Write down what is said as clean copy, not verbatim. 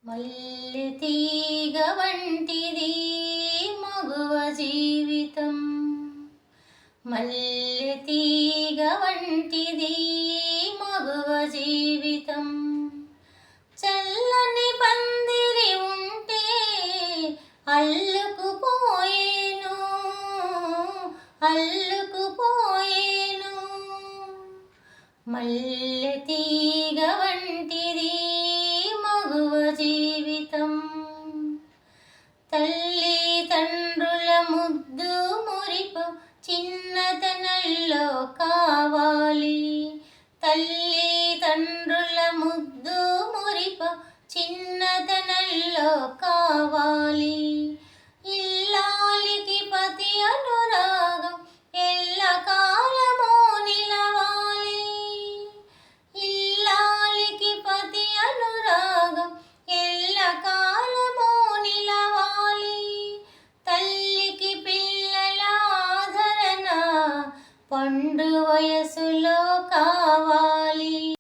మల్లె తీగ వంటిది మగువ జీవితం. మల్లె తీగ వంటిది మగువ జీవితం. చల్లని పందిరి ఉంటే అల్లుకుపోయేను అల్లుకుపోయేను. మల్లె తీగ వంటిది మగువ జీవితం. తల్లి తండ్రుల ముద్దు మురిప చిన్నతనంలో కావాలి. తల్లి తండ్రుల ముద్దు మురిప చిన్నతనంలో కావాలి. ఇల్లాలికి పతి అనురాగం ఎల్లకాలమూ నిలవాలి. ఇల్లాలికి పతి అనురాగం ఎల్లకాలమూ నిలవాలి. తల్లికి పిల్లల ఆదరణ పండు వయసులో కావాలి.